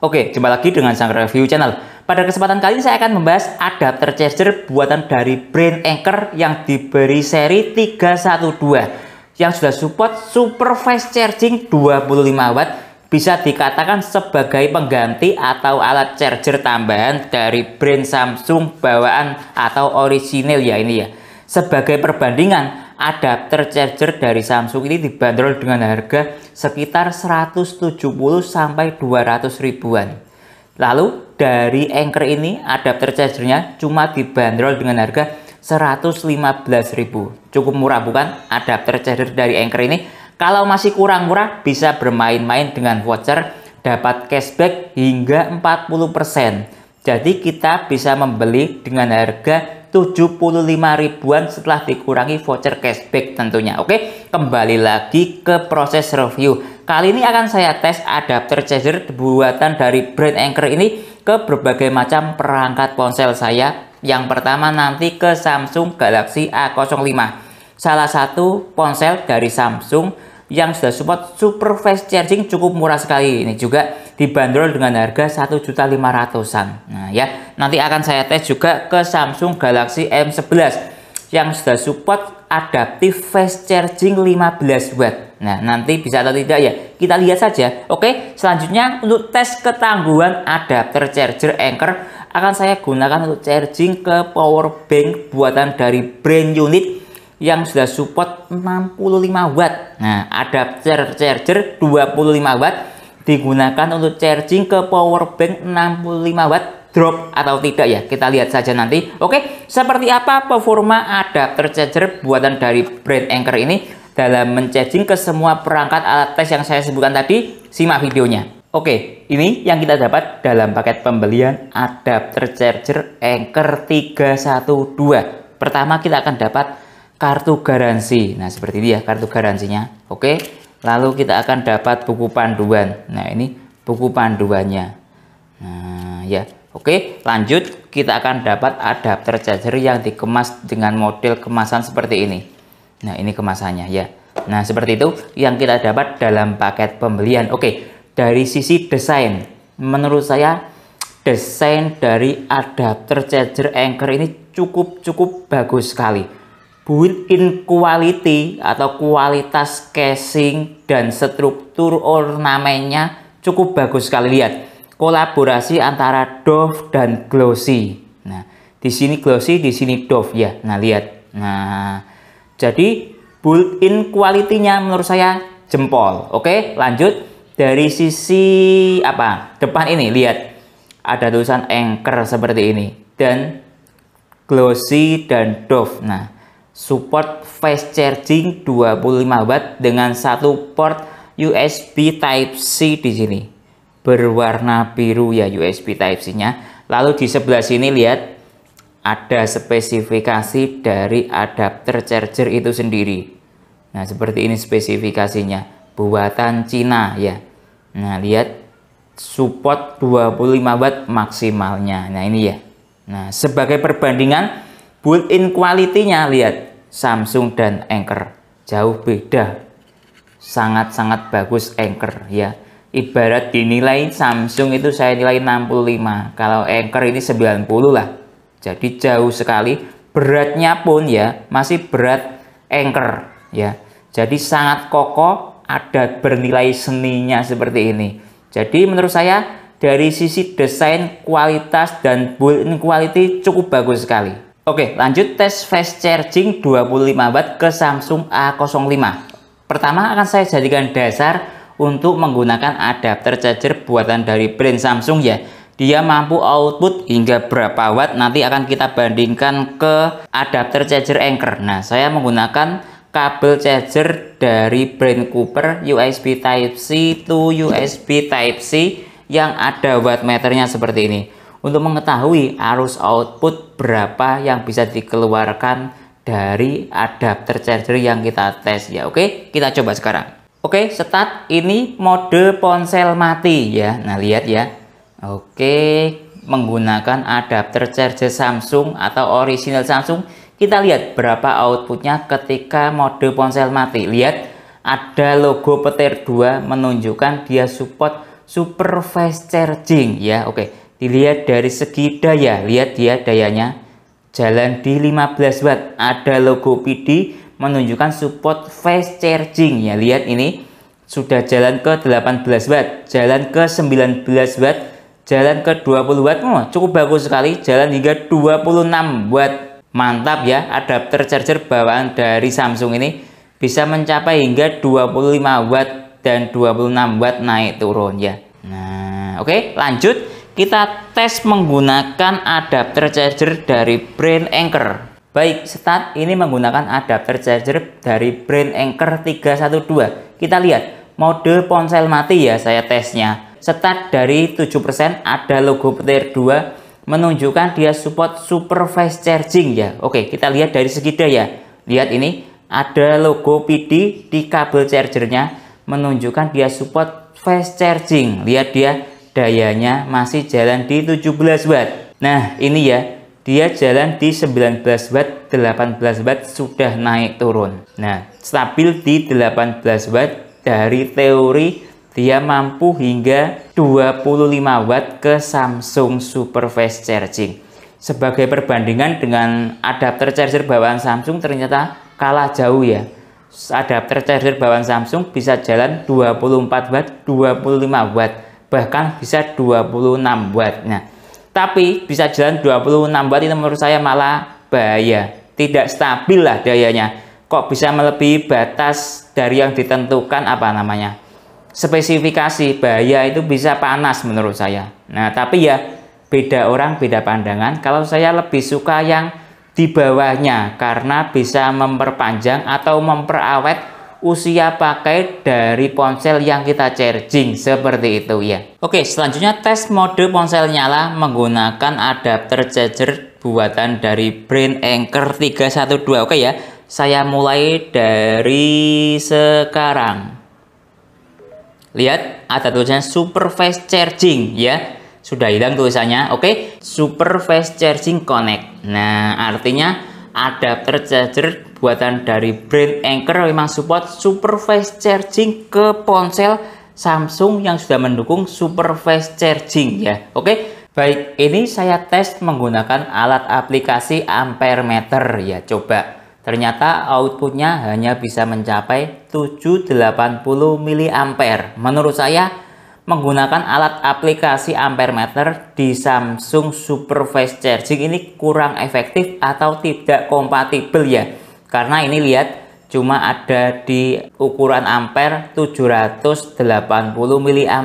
Oke, jumpa lagi dengan Sang Review Channel. Pada kesempatan kali ini saya akan membahas adapter charger buatan dari brand Anker yang diberi seri 312 yang sudah support super fast charging 25 watt, bisa dikatakan sebagai pengganti atau alat charger tambahan dari brand Samsung bawaan atau orisinil ya ini ya. Sebagai perbandingan, adapter charger dari Samsung ini dibanderol dengan harga sekitar 170 sampai 200 ribuan. Lalu dari Anker ini adapter chargernya cuma dibanderol dengan harga 115.000. Cukup murah bukan adapter charger dari Anker ini? Kalau masih kurang murah bisa bermain-main dengan voucher, dapat cashback hingga 40%. Jadi kita bisa membeli dengan harga 75 ribuan setelah dikurangi voucher cashback tentunya. Oke, kembali lagi ke proses review. Kali ini akan saya tes adapter charger buatan dari brand Anker ini ke berbagai macam perangkat ponsel saya. Yang pertama nanti ke Samsung Galaxy A05, salah satu ponsel dari Samsung yang sudah support super fast charging, cukup murah sekali. Ini juga dibanderol dengan harga 1.500-an. Nah ya, nanti akan saya tes juga ke Samsung Galaxy M11 yang sudah support adaptive fast charging 15 watt. Nah, nanti bisa atau tidak ya, kita lihat saja. Oke, selanjutnya untuk tes ketangguhan adapter charger Anker akan saya gunakan untuk charging ke power bank buatan dari brand unit yang sudah support 65 watt. Nah, adapter charger 25 watt digunakan untuk charging ke power bank 65 watt, drop atau tidak ya, kita lihat saja nanti. Oke, seperti apa performa adapter charger buatan dari brand Anker ini dalam mencharging ke semua perangkat alat tes yang saya sebutkan tadi? Simak videonya. Oke, ini yang kita dapat dalam paket pembelian adapter charger Anker 312. Pertama kita akan dapat kartu garansi. Nah, seperti ini ya kartu garansinya. Oke, lalu kita akan dapat buku panduan. Nah, ini buku panduannya. Nah, ya. Oke, lanjut kita akan dapat adapter charger yang dikemas dengan model kemasan seperti ini. Nah, ini kemasannya ya. Nah, seperti itu yang kita dapat dalam paket pembelian. Oke, dari sisi desain, menurut saya desain dari adapter charger Anker ini cukup bagus sekali. Built-in quality atau kualitas casing dan struktur ornamennya cukup bagus sekali. Lihat kolaborasi antara doff dan glossy. Nah, di sini glossy, di sini doff ya. Nah, lihat. Nah, jadi built-in quality-nya menurut saya jempol. Oke, lanjut dari sisi apa? Depan ini lihat ada tulisan Anker seperti ini dan glossy dan doff. Nah, support fast charging 25 watt dengan satu port USB Type-C di sini. Berwarna biru ya USB Type-C-nya. Lalu di sebelah sini lihat ada spesifikasi dari adapter charger itu sendiri. Nah, seperti ini spesifikasinya. Buatan Cina ya. Nah, lihat support 25 watt maksimalnya. Nah, ini ya. Nah, sebagai perbandingan built-in quality-nya lihat Samsung dan Anker jauh beda. Sangat-sangat bagus Anker ya. Ibarat dinilai Samsung itu saya nilai 65, kalau Anker ini 90 lah. Jadi jauh sekali. Beratnya pun ya masih berat Anker ya. Jadi sangat kokoh, ada bernilai seninya seperti ini. Jadi menurut saya dari sisi desain, kualitas dan built-in quality cukup bagus sekali. Oke, lanjut tes fast charging 25 watt ke Samsung A05. Pertama akan saya jadikan dasar untuk menggunakan adapter charger buatan dari brand Samsung ya. Dia mampu output hingga berapa watt, nanti akan kita bandingkan ke adapter charger Anker. Nah, saya menggunakan kabel charger dari brand Cooper USB Type-C to USB Type-C yang ada wattmeternya seperti ini. Untuk mengetahui arus output berapa yang bisa dikeluarkan dari adapter charger yang kita tes ya. Oke, kita coba sekarang. Oke, start. Ini mode ponsel mati ya. Nah, lihat ya. Oke, menggunakan adapter charger Samsung atau original Samsung, kita lihat berapa outputnya ketika mode ponsel mati. Lihat ada logo petir 2 menunjukkan dia support super fast charging ya. Oke, dilihat dari segi daya, lihat dia dayanya jalan di 15 watt, ada logo PD menunjukkan support fast charging ya. Lihat ini sudah jalan ke 18 watt, jalan ke 19 watt, jalan ke 20 watt. Cukup bagus sekali, jalan hingga 26 watt. Mantap ya, adapter charger bawaan dari Samsung ini bisa mencapai hingga 25 watt dan 26 watt naik turun ya. Nah, oke, lanjut kita tes menggunakan adapter charger dari brand Anker. Baik, start ini menggunakan adapter charger dari brand Anker 312. Kita lihat mode ponsel mati ya, saya tesnya. Start dari 7%, ada logo petir 2 menunjukkan dia support super fast charging ya. Oke, kita lihat dari segi daya. Lihat ini ada logo PD di kabel chargernya menunjukkan dia support fast charging. Lihat dia dayanya masih jalan di 17 watt. Nah, ini ya, dia jalan di 19 watt, 18 watt sudah naik turun. Nah, stabil di 18 watt. Dari teori dia mampu hingga 25 watt ke Samsung super fast charging. Sebagai perbandingan dengan adapter charger bawaan Samsung ternyata kalah jauh ya. Adapter charger bawaan Samsung bisa jalan 24 watt, 25 watt, bahkan bisa 26 watt. Nah, tapi bisa jalan 26 watt itu menurut saya malah bahaya, tidak stabil lah dayanya. Kok bisa melebihi batas dari yang ditentukan apa namanya? Spesifikasi. Bahaya itu bisa panas menurut saya. Nah, tapi ya beda orang beda pandangan. Kalau saya lebih suka yang di bawahnya karena bisa memperpanjang atau memperawet usia pakai dari ponsel yang kita charging seperti itu ya. Oke, selanjutnya tes mode ponsel nyala menggunakan adapter charger buatan dari brand Anker 312. Oke ya, saya mulai dari sekarang. Lihat ada tulisannya super fast charging ya. Sudah hilang tulisannya. Oke, super fast charging connect. Nah, artinya adapter charger buatan dari brand Anker memang support super fast charging ke ponsel Samsung yang sudah mendukung super fast charging ya. Oke, baik, ini saya tes menggunakan alat aplikasi ampere meter ya. Coba. Ternyata outputnya hanya bisa mencapai 780 mA. Menurut saya menggunakan alat aplikasi ampere meter di Samsung super fast charging ini kurang efektif atau tidak kompatibel ya. Karena ini lihat cuma ada di ukuran ampere 780 mA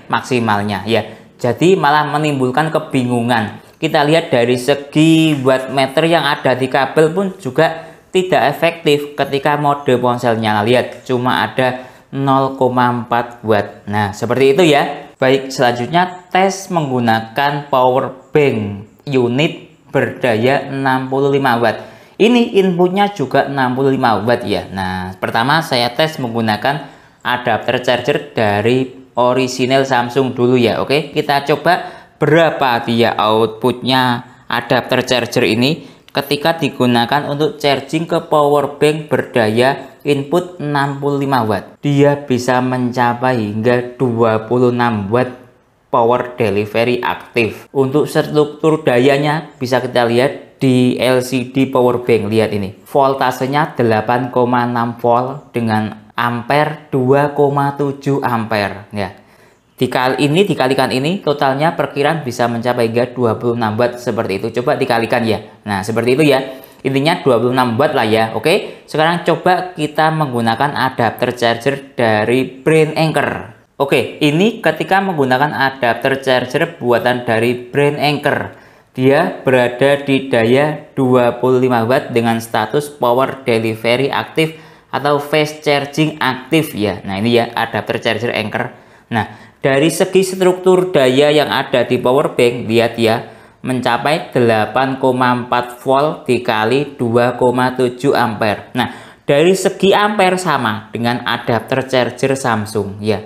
maksimalnya ya. Jadi malah menimbulkan kebingungan. Kita lihat dari segi wattmeter yang ada di kabel pun juga tidak efektif ketika mode ponsel nyala. Lihat cuma ada 0,4 watt. Nah, seperti itu ya. Baik, selanjutnya tes menggunakan power bank unit berdaya 65 watt. Ini inputnya juga 65 watt ya. Nah, pertama saya tes menggunakan adapter charger dari orisinal Samsung dulu ya. Oke, kita coba berapa dia outputnya adapter charger ini ketika digunakan untuk charging ke power bank berdaya input 65 watt. Dia bisa mencapai hingga 26 watt power delivery aktif. Untuk struktur dayanya bisa kita lihat di LCD power bank. Lihat ini, voltasenya 8,6 volt dengan ampere 2,7 ampere ya. Dikalikan ini totalnya perkiraan bisa mencapai hingga 26 watt seperti itu. Coba dikalikan ya. Nah, seperti itu ya. Intinya 26 watt lah ya. Oke, sekarang coba kita menggunakan adapter charger dari brand Anker. Oke, ini ketika menggunakan adapter charger buatan dari brand Anker. Dia berada di daya 25 watt dengan status power delivery aktif atau fast charging aktif ya. Nah, ini ya adapter charger Anker. Nah, dari segi struktur daya yang ada di power bank, lihat ya, mencapai 8,4 volt dikali 2,7 ampere. Nah, dari segi ampere sama dengan adapter charger Samsung ya.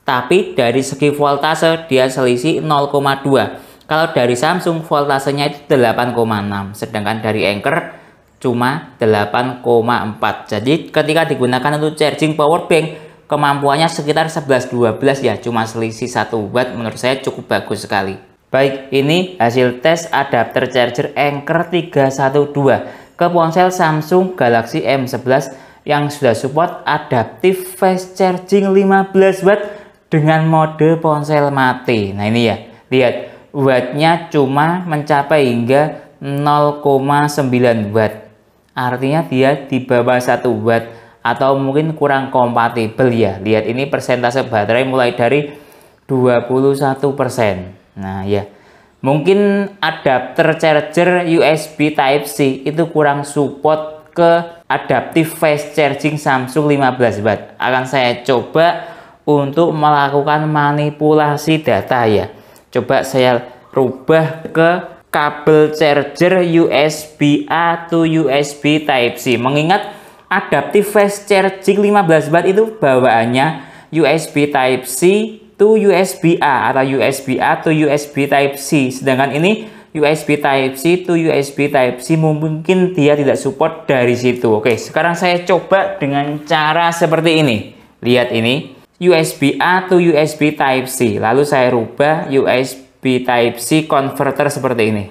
Tapi dari segi voltase dia selisih 0,2. Kalau dari Samsung voltasenya itu 8,6, sedangkan dari Anker cuma 8,4. Jadi ketika digunakan untuk charging power bank, kemampuannya sekitar 11-12 ya, cuma selisih 1 watt, menurut saya cukup bagus sekali. Baik, ini hasil tes adapter charger Anker 312 ke ponsel Samsung Galaxy M11 yang sudah support adaptive fast charging 15 watt dengan mode ponsel mati. Nah ini ya, lihat wattnya cuma mencapai hingga 0,9 watt. Artinya dia di bawah 1 watt atau mungkin kurang kompatibel ya. Lihat ini persentase baterai mulai dari 21%. Nah ya, mungkin adapter charger USB Type-C itu kurang support ke adaptive fast charging Samsung 15 watt. Akan saya coba untuk melakukan manipulasi data ya. Coba saya rubah ke kabel charger USB-A to USB Type-C. Mengingat adaptive fast charging 15 watt itu bawaannya USB Type-C to USB-A atau USB-A to USB Type-C. Sedangkan ini USB Type-C to USB Type-C mungkin dia tidak support dari situ. Oke, sekarang saya coba dengan cara seperti ini. Lihat ini, USB-A to USB Type-C. Lalu saya rubah USB Type-C converter seperti ini.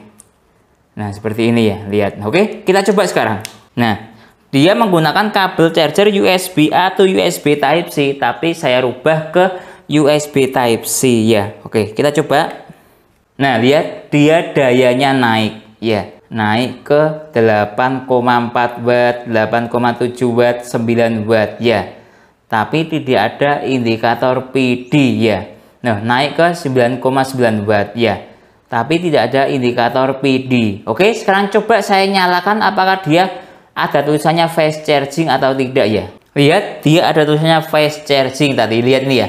Nah, seperti ini ya, lihat. Oke, kita coba sekarang. Nah, dia menggunakan kabel charger USB-A to USB Type-C, tapi saya rubah ke USB Type-C ya. Oke, kita coba. Nah, lihat dia dayanya naik ya. Naik ke 8,4 watt, 8,7 watt, 9 watt ya. Tapi tidak ada indikator PD ya. Nah, naik ke 9,9 watt ya. Tapi tidak ada indikator PD. Oke, sekarang coba saya nyalakan apakah dia ada tulisannya fast charging atau tidak ya. Lihat, dia ada tulisannya fast charging tadi. Lihat ini ya.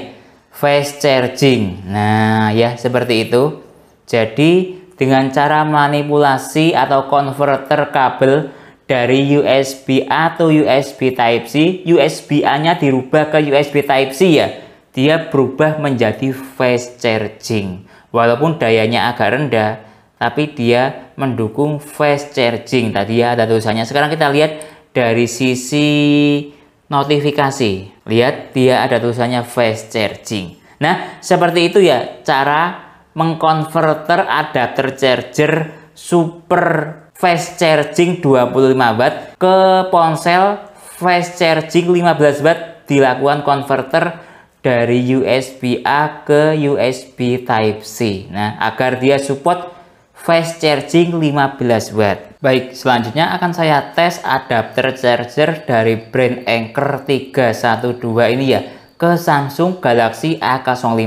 Fast charging. Nah, ya seperti itu. Jadi, dengan cara manipulasi atau konverter kabel dari USB-A atau USB Type-C, USB-A-nya dirubah ke USB Type-C ya. Dia berubah menjadi fast charging. Walaupun dayanya agak rendah, tapi dia mendukung fast charging. Tadi ya ada tulisannya. Sekarang kita lihat dari sisi notifikasi. Lihat dia ada tulisannya fast charging. Nah, seperti itu ya cara mengkonverter adapter charger super fast charging 25 watt ke ponsel fast charging 15 watt, dilakukan konverter dari USB-A ke USB Type-C. Nah, agar dia support fast charging 15 watt. Baik, selanjutnya akan saya tes adapter charger dari brand Anker 312 ini ya ke Samsung Galaxy A05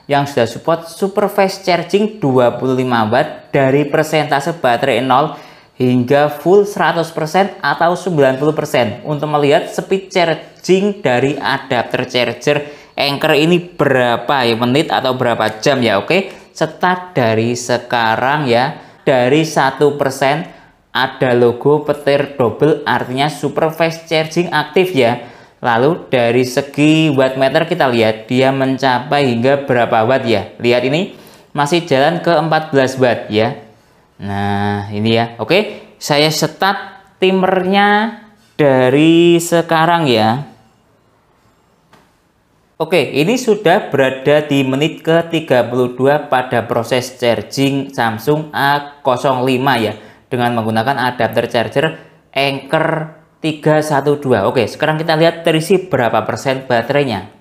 yang sudah support super fast charging 25 watt dari persentase baterai 0 hingga full 100% atau 90% untuk melihat speed charging dari adapter charger Anker ini berapa ya menit atau berapa jam ya. Oke, start dari sekarang ya. Dari 1% ada logo petir double, artinya super fast charging aktif ya. Lalu dari segi wattmeter kita lihat dia mencapai hingga berapa watt ya. Lihat ini masih jalan ke 14 watt ya. Nah ini ya. Oke, saya start timernya dari sekarang ya. Oke, ini sudah berada di menit ke-32 pada proses charging Samsung A05 ya, dengan menggunakan adapter charger Anker 312. Oke, sekarang kita lihat terisi berapa persen baterainya.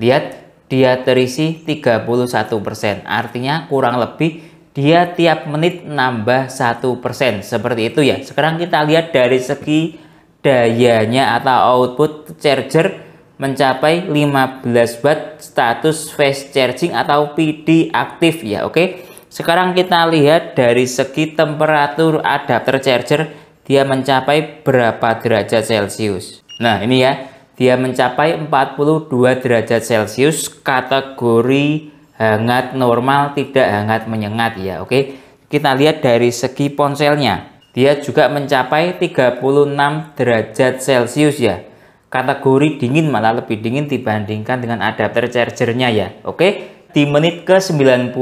Lihat, dia terisi 31%. Artinya kurang lebih dia tiap menit nambah 1%. Seperti itu ya. Sekarang kita lihat dari segi dayanya atau output charger mencapai 15 watt status fast charging atau PD aktif ya. Oke, sekarang kita lihat dari segi temperatur adapter charger dia mencapai berapa derajat Celcius. Nah ini ya, dia mencapai 42 derajat Celcius, kategori hangat normal, tidak hangat menyengat ya. Oke, kita lihat dari segi ponselnya, dia juga mencapai 36 derajat Celcius ya, kategori dingin, malah lebih dingin dibandingkan dengan adapter chargernya ya. Oke, di menit ke-91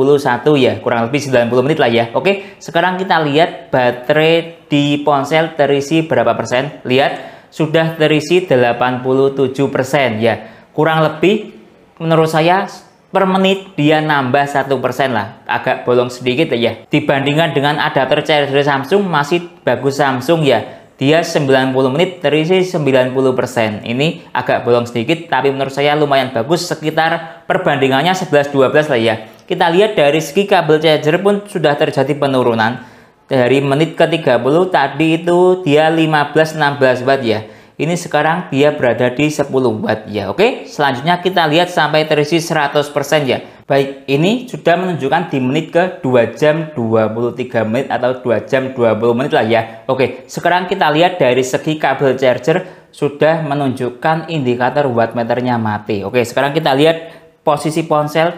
ya, kurang lebih 90 menit lah ya. Oke, sekarang kita lihat baterai di ponsel terisi berapa persen. Lihat, sudah terisi 87% ya. Kurang lebih menurut saya per menit dia nambah 1% lah, agak bolong sedikit ya. Dibandingkan dengan adapter charger Samsung masih bagus Samsung ya. Dia 90 menit terisi 90%. Ini agak bolong sedikit tapi menurut saya lumayan bagus, sekitar perbandingannya 11-12 lah ya. Kita lihat dari segi kabel charger pun sudah terjadi penurunan. Dari menit ke 30 tadi itu dia 15-16 watt ya. Ini sekarang dia berada di 10 watt ya. Oke, selanjutnya kita lihat sampai terisi 100% ya. Baik, ini sudah menunjukkan di menit ke 2 jam 23 menit atau 2 jam 20 menit lah ya. Oke, sekarang kita lihat dari segi kabel charger sudah menunjukkan indikator wattmeternya mati. Oke, sekarang kita lihat posisi ponsel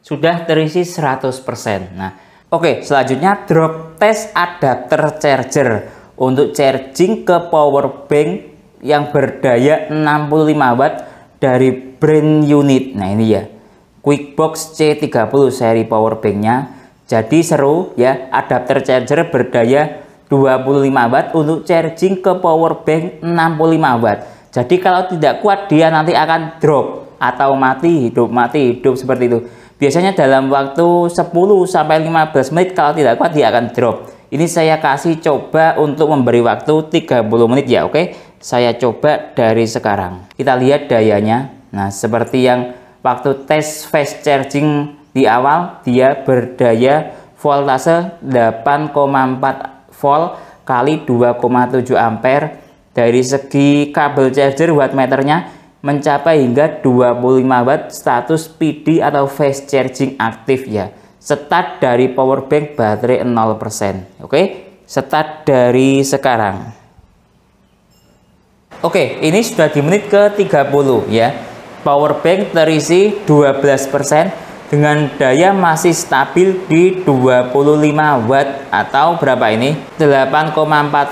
sudah terisi 100%. Nah, oke, selanjutnya drop test adapter charger untuk charging ke power bank yang berdaya 65 watt dari brand unit. Nah ini ya, Quickbox C30 seri power banknya. Jadi seru ya, adapter charger berdaya 25 watt untuk charging ke power bank 65 watt. Jadi kalau tidak kuat dia nanti akan drop atau mati hidup seperti itu. Biasanya dalam waktu 10-15 menit kalau tidak kuat dia akan drop. Ini saya kasih coba untuk memberi waktu 30 menit ya. Oke, saya coba dari sekarang. Kita lihat dayanya. Nah, seperti yang waktu tes fast charging di awal, dia berdaya voltase 8,4 volt kali 2,7 ampere. Dari segi kabel charger wattmeternya mencapai hingga 25 watt status PD atau fast charging aktif ya. Start dari power bank baterai 0%. Oke, start dari sekarang. Oke, ini sudah di menit ke 30 ya. Power bank terisi 12% dengan daya masih stabil di 25 watt atau berapa ini? 8,4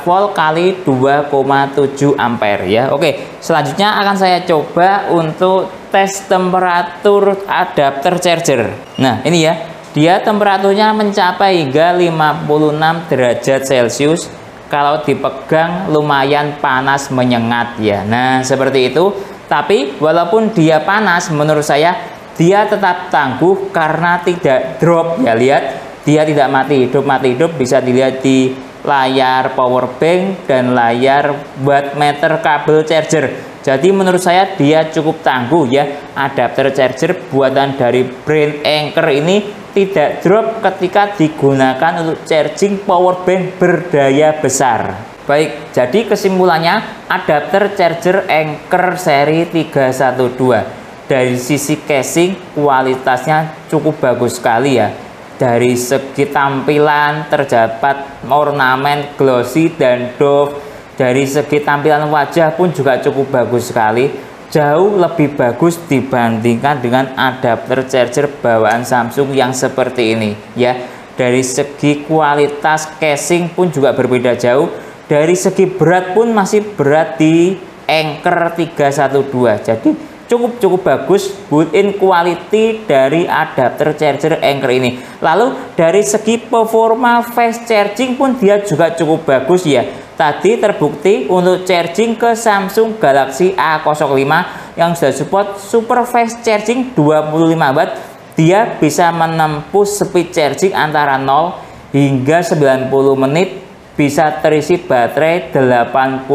volt kali 2,7 ampere ya. Oke, selanjutnya akan saya coba untuk tes temperatur adapter charger. Nah, ini ya. Dia temperaturnya mencapai hingga 56 derajat Celcius. Kalau dipegang lumayan panas menyengat ya. Nah, seperti itu. Tapi walaupun dia panas, menurut saya dia tetap tangguh karena tidak drop ya. Lihat, dia tidak mati hidup bisa dilihat di layar power bank dan layar wattmeter kabel charger. Jadi menurut saya dia cukup tangguh ya. Adapter charger buatan dari brand Anker ini tidak drop ketika digunakan untuk charging power bank berdaya besar. Baik, jadi kesimpulannya adapter charger Anker seri 312 dari sisi casing kualitasnya cukup bagus sekali ya. Dari segi tampilan terdapat ornamen glossy dan doff. Dari segi tampilan wajah pun juga cukup bagus sekali. Jauh lebih bagus dibandingkan dengan adapter charger bawaan Samsung yang seperti ini ya. Dari segi kualitas casing pun juga berbeda jauh. Dari segi berat pun masih berat di Anker 312. Jadi cukup bagus built-in quality dari adapter charger Anker ini. Lalu dari segi performa fast charging pun dia juga cukup bagus ya. Tadi terbukti untuk charging ke Samsung Galaxy A05 yang sudah support super fast charging 25 watt, dia bisa menempuh speed charging antara 0 hingga 90 menit, bisa terisi baterai 85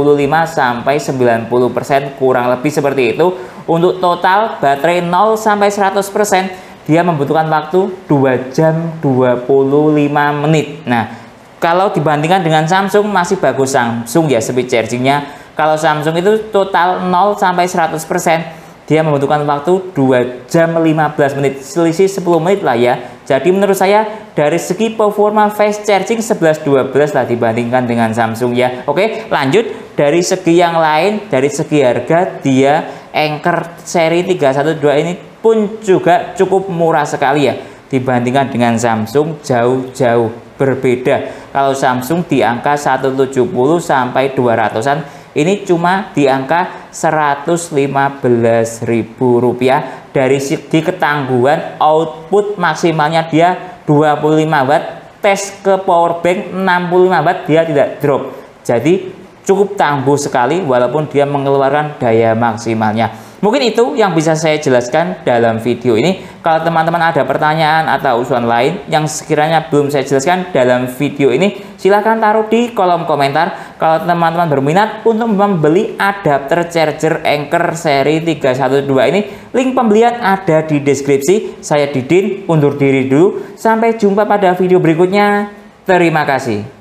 sampai 90%, kurang lebih seperti itu. Untuk total baterai 0 sampai 100% dia membutuhkan waktu 2 jam 25 menit. Nah, kalau dibandingkan dengan Samsung masih bagus Samsung ya speed chargingnya. Kalau Samsung itu total 0 sampai 100% dia membutuhkan waktu 2 jam 15 menit, selisih 10 menit lah ya. Jadi menurut saya dari segi performa fast charging 11-12 lah dibandingkan dengan Samsung ya. Oke, lanjut dari segi yang lain, dari segi harga dia Anker seri 312 ini pun juga cukup murah sekali ya. Dibandingkan dengan Samsung jauh-jauh berbeda. Kalau Samsung di angka 170 sampai 200-an, ini cuma di angka Rp115.000. Dari segi ketangguhan output maksimalnya dia 25 watt, tes ke power bank 65 watt dia tidak drop. Jadi cukup tangguh sekali walaupun dia mengeluarkan daya maksimalnya. Mungkin itu yang bisa saya jelaskan dalam video ini. Kalau teman-teman ada pertanyaan atau usulan lain yang sekiranya belum saya jelaskan dalam video ini, silahkan taruh di kolom komentar. Kalau teman-teman berminat untuk membeli adapter charger Anker seri 312 ini, link pembelian ada di deskripsi. Saya Didin, undur diri dulu. Sampai jumpa pada video berikutnya. Terima kasih.